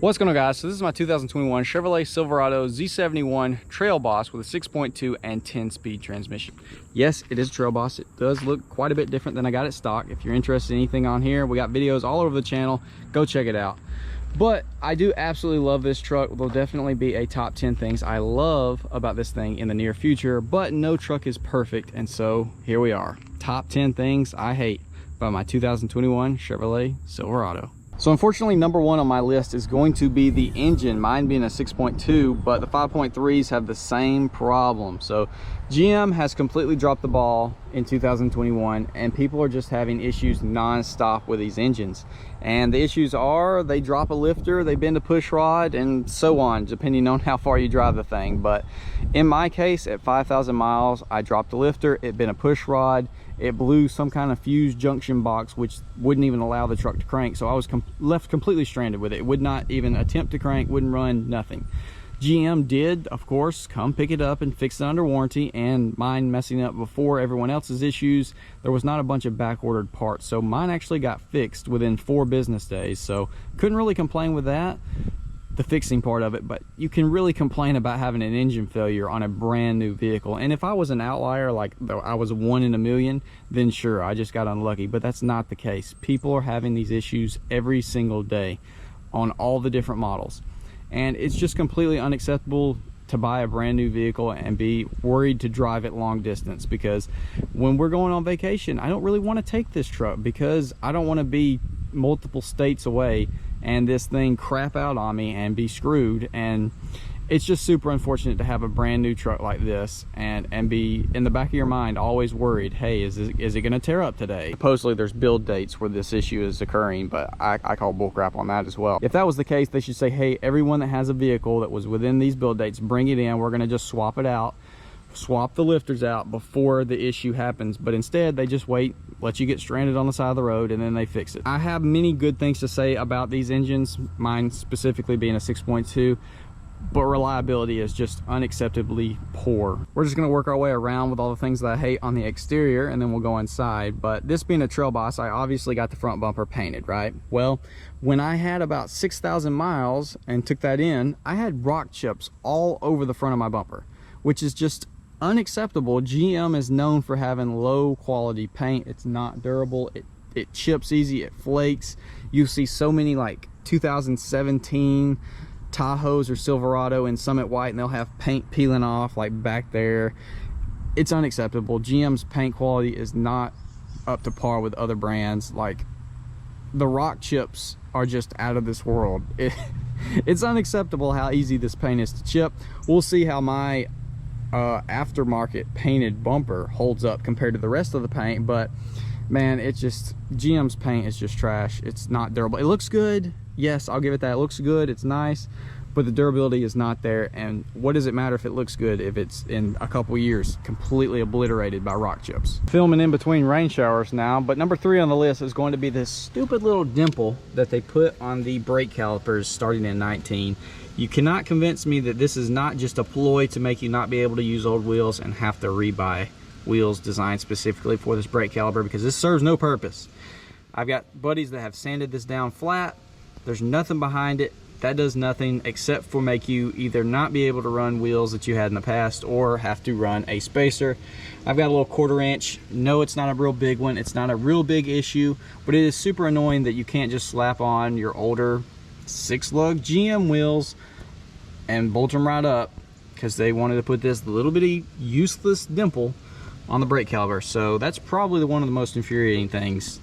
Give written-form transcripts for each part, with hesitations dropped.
What's going on, guys? So this is my 2021 Chevrolet Silverado Z71 Trail Boss with a 6.2 and 10-speed transmission. Yes, it is a Trail Boss. It does look quite a bit different than I got it stock. If you're interested in anything on here, we got videos all over the channel. Go check it out. But I do absolutely love this truck. There'll definitely be a top 10 things I love about this thing in the near future, but no truck is perfect. And so here we are. Top 10 things I hate about my 2021 Chevrolet Silverado. So unfortunately, number one on my list is going to be the engine, mine being a 6.2, but the 5.3s have the same problem. So GM has completely dropped the ball in 2021, and people are just having issues non-stop with these engines. And the issues are they drop a lifter, they bend a push rod, and so on, depending on how far you drive the thing. But in my case, at 5,000 miles, I dropped a lifter, it bent a push rod, it blew some kind of fused junction box, which wouldn't even allow the truck to crank. So I was left completely stranded with it. It would not even attempt to crank, wouldn't run, nothing. GM did, of course, come pick it up and fix it under warranty, and mine messing up before everyone else's issues. There was not a bunch of back-ordered parts, so mine actually got fixed within 4 business days. So couldn't really complain with that, the fixing part of it, but you can really complain about having an engine failure on a brand new vehicle. And if I was an outlier, like I was 1 in a million, then sure, I just got unlucky. But that's not the case. People are having these issues every single day on all the different models, and it's just completely unacceptable to buy a brand new vehicle and be worried to drive it long distance. Because when we're going on vacation, I don't really want to take this truck because I don't want to be multiple states away and this thing crap out on me and be screwed. And it's just super unfortunate to have a brand new truck like this and be in the back of your mind always worried, hey, is it going to tear up today? Supposedly there's build dates where this issue is occurring, but I call bullcrap on that as well. If that was the case, they should say, hey, everyone that has a vehicle that was within these build dates, bring it in, we're going to just swap it out, swap the lifters out before the issue happens. But instead they just wait, let you get stranded on the side of the road, and then they fix it. I have many good things to say about these engines, mine specifically being a 6.2, but reliability is just unacceptably poor. We're just going to work our way around with all the things that I hate on the exterior, and then we'll go inside. But this being a Trail Boss, I obviously got the front bumper painted, right? Well, when I had about 6,000 miles and took that in, I had rock chips all over the front of my bumper, which is just unacceptable. GM is known for having low quality paint. It's not durable. It chips easy, it flakes. You see so many like 2017 Tahoes or Silverado in Summit White, and they'll have paint peeling off like back there. It's unacceptable. GM's paint quality is not up to par with other brands. Like, the rock chips are just out of this world. It's unacceptable how easy this paint is to chip. We'll see how my aftermarket painted bumper holds up compared to the rest of the paint, but man, it's just, GM's paint is just trash. It's not durable. It looks good, yes, I'll give it that. It looks good, it's nice, but the durability is not there. And what does it matter if it looks good if it's in a couple years completely obliterated by rock chips? Filming in between rain showers now, but number 3 on the list is going to be this stupid little dimple that they put on the brake calipers starting in 19. You cannot convince me that this is not just a ploy to make you not be able to use old wheels and have to rebuy wheels designed specifically for this brake caliper, because this serves no purpose. I've got buddies that have sanded this down flat. There's nothing behind it. That does nothing except for make you either not be able to run wheels that you had in the past or have to run a spacer. I've got a little 1/4 inch. No, it's not a real big one. It's not a real big issue, but it is super annoying that you can't just slap on your older 6-lug GM wheels and bolt them right up, because they wanted to put this little bitty useless dimple on the brake caliper. So that's probably one of the most infuriating things.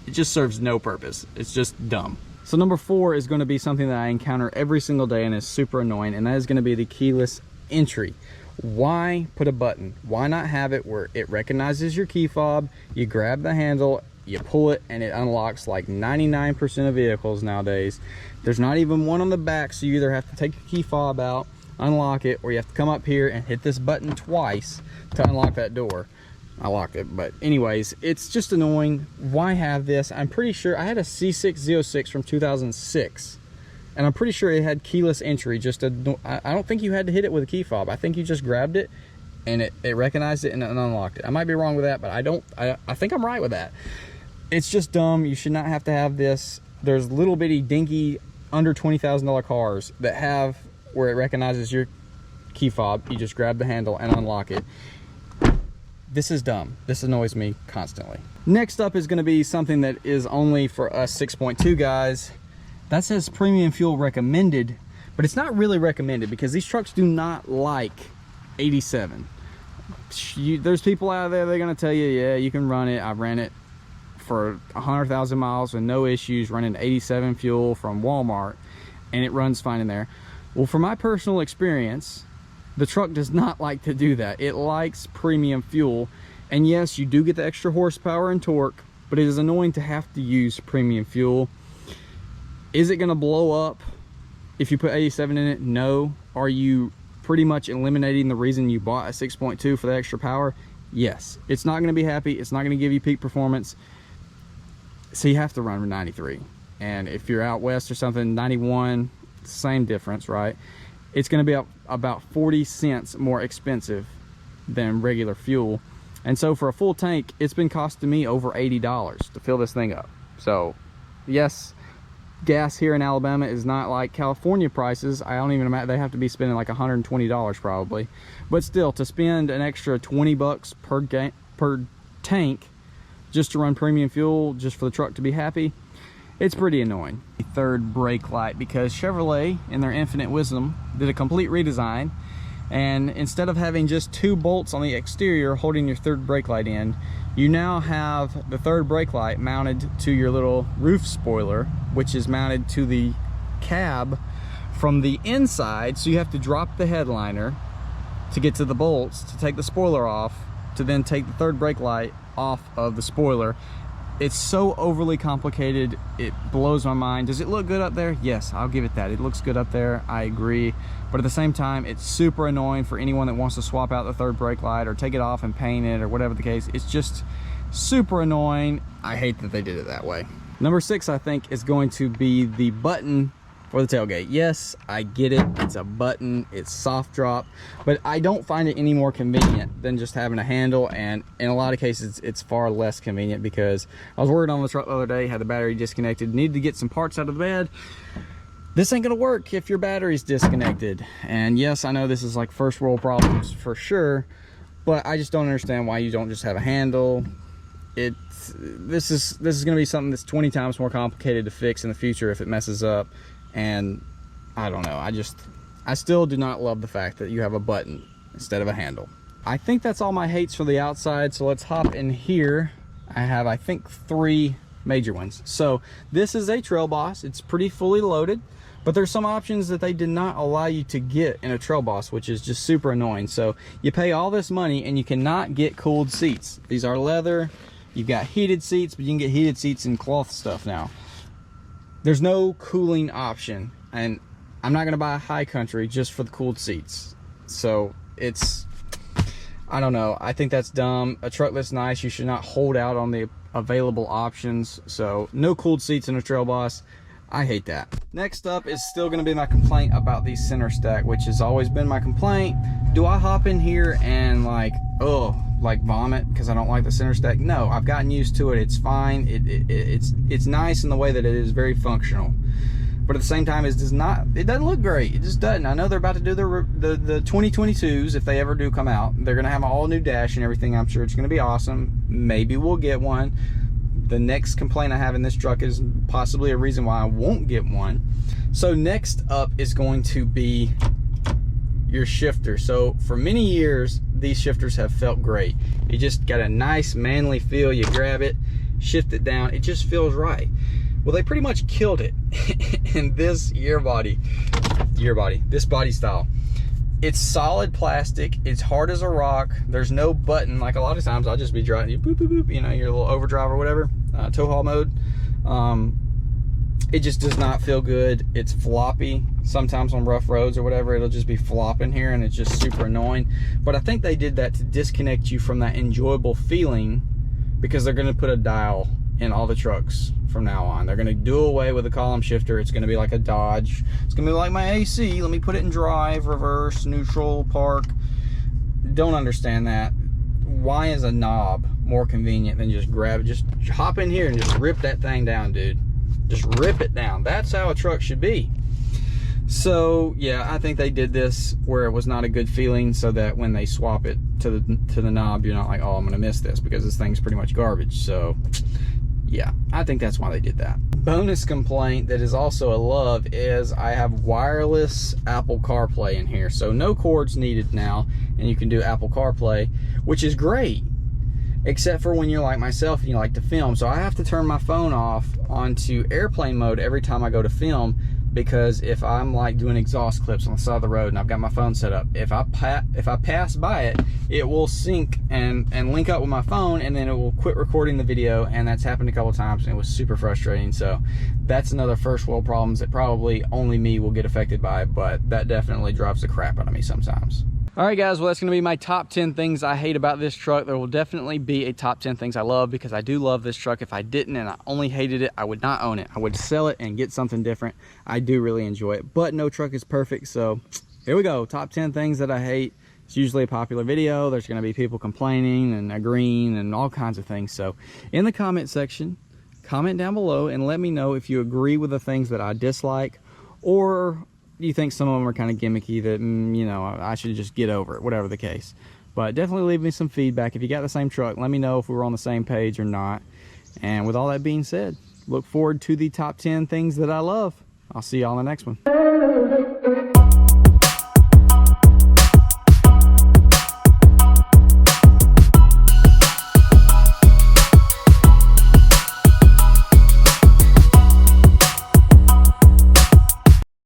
It just serves no purpose. It's just dumb. So number 4 is going to be something that I encounter every single day and is super annoying, and that is going to be the keyless entry. Why put a button? Why not have it where it recognizes your key fob, you grab the handle, you pull it, and it unlocks like 99% of vehicles nowadays. There's not even one on the back, so you either have to take your key fob out, unlock it, or you have to come up here and hit this button twice to unlock that door. I locked it, but anyways, it's just annoying. Why have this? I'm pretty sure I had a C606 from 2006, and I'm pretty sure it had keyless entry. I don't think you had to hit it with a key fob. I think you just grabbed it and it recognized it and unlocked it. I might be wrong with that, but I think I'm right with that. It's just dumb. You should not have to have this. There's little bitty dinky under $20,000 cars that have where it recognizes your key fob, you just grab the handle and unlock it. This is dumb. This annoys me constantly. Next up is going to be something that is only for us 6.2 guys. That says premium fuel recommended, but it's not really recommended because these trucks do not like 87. There's people out there, they're going to tell you, yeah, you can run it. I've ran it for 100,000 miles with no issues running 87 fuel from Walmart, and it runs fine in there. Well, from my personal experience, the truck does not like to do that. It likes premium fuel, and yes, you do get the extra horsepower and torque, but it is annoying to have to use premium fuel. Is it going to blow up if you put 87 in it? No. Are you pretty much eliminating the reason you bought a 6.2 for the extra power? Yes. It's not going to be happy. It's not going to give you peak performance. So you have to run 93. And if you're out west or something, 91, same difference, right? It's going to be about 40 cents more expensive than regular fuel. And so for a full tank, it's been costing me over $80 to fill this thing up. So yes, gas here in Alabama is not like California prices. I don't even imagine, they have to be spending like $120 probably. But still, to spend an extra 20 bucks per tank just to run premium fuel, just for the truck to be happy, it's pretty annoying. Third brake light, because Chevrolet, in their infinite wisdom, did a complete redesign, and instead of having just 2 bolts on the exterior holding your third brake light in, you now have the third brake light mounted to your little roof spoiler, which is mounted to the cab from the inside. So you have to drop the headliner to get to the bolts to take the spoiler off, to then take the third brake light off of the spoiler. It's so overly complicated, it blows my mind. Does it look good up there? Yes, I'll give it that. It looks good up there, I agree. But at the same time, it's super annoying for anyone that wants to swap out the third brake light or take it off and paint it or whatever the case. It's just super annoying. I hate that they did it that way. Number 6, I think, is going to be the button for the tailgate. Yes, I get it. It's a button, it's soft drop, but I don't find it any more convenient than just having a handle, and in a lot of cases it's far less convenient, because I was working on the truck the other day, had the battery disconnected, needed to get some parts out of the bed. This ain't gonna work if your battery's disconnected. And yes, I know this is like first world problems for sure, but I just don't understand why you don't just have a handle. This is gonna be something that's 20 times more complicated to fix in the future if it messes up. And I don't know, I still do not love the fact that you have a button instead of a handle. I think that's all my hates for the outside, so let's hop in here. I have, I think, 3 major ones. So this is a Trail Boss. It's pretty fully loaded, but there's some options that they did not allow you to get in a Trail Boss, which is just super annoying. So you pay all this money and you cannot get cooled seats. These are leather. You've got heated seats, but you can get heated seats in cloth stuff now. There's no cooling option, and I'm not gonna buy a High Country just for the cooled seats. So it's, I don't know, I think that's dumb. A truck that's nice, you should not hold out on the available options. So no cooled seats in a Trail Boss. I hate that. Next up is still gonna be my complaint about the center stack, which has always been my complaint. Do I hop in here and like vomit because I don't like the center stack? No, I've gotten used to it. It's fine. It's nice in the way that it is very functional, but at the same time, it doesn't look great. It just doesn't. I know they're about to do the 2022s, if they ever do come out. They're gonna have an all new dash and everything. I'm sure it's gonna be awesome. Maybe we'll get one. The next complaint I have in this truck is possibly a reason why I won't get one. So next up is going to be your shifter. So for many years, these shifters have felt great. You just got a nice manly feel. You grab it, shift it down, it just feels right. Well, they pretty much killed it in this this body style. It's solid plastic, it's hard as a rock, there's no button. Like a lot of times I'll just be driving, you boop, boop, boop, you know, your little overdrive or whatever, tow haul mode. It just does not feel good. It's floppy. Sometimes on rough roads or whatever, it'll just be flopping here and it's just super annoying. But I think they did that to disconnect you from that enjoyable feeling, because they're gonna put a dial in all the trucks from now on. They're gonna do away with the column shifter. It's gonna be like a Dodge. It's gonna be like my AC. Let me put it in drive, reverse, neutral, park. Don't understand that. Why is a knob more convenient than just grab it? Just hop in here and just rip that thing down, dude. just rip it down. That's how a truck should be. So yeah, I think they did this where it was not a good feeling, so that when they swap it to the knob, you're not like, oh, I'm gonna miss this, because this thing's pretty much garbage. So yeah, I think that's why they did that. Bonus complaint that is also a love is I have wireless Apple CarPlay in here, so no cords needed now, and you can do Apple CarPlay, which is great, except for when you're like myself and you like to film. So I have to turn my phone off onto airplane mode every time I go to film, because if I'm like doing exhaust clips on the side of the road and I've got my phone set up, if I pass by it, it will sync and link up with my phone, and then it will quit recording the video. And that's happened a couple times, and it was super frustrating. So that's another first world problems that probably only me will get affected by, but that definitely drives the crap out of me sometimes. All right, guys, well, that's going to be my top 10 things I hate about this truck. There will definitely be a top 10 things I love, because I do love this truck. If I didn't and I only hated it, I would not own it. I would sell it and get something different. I do really enjoy it, but no truck is perfect. So here we go. Top 10 things that I hate. It's usually a popular video. There's going to be people complaining and agreeing and all kinds of things. So in the comment section, comment down below and let me know if you agree with the things that I dislike, or you think some of them are kind of gimmicky that, you know, I should just get over it, whatever the case. But definitely leave me some feedback. If you got the same truck, let me know if we were on the same page or not. And with all that being said, look forward to the top 10 things that I love. I'll see y'all on the next one.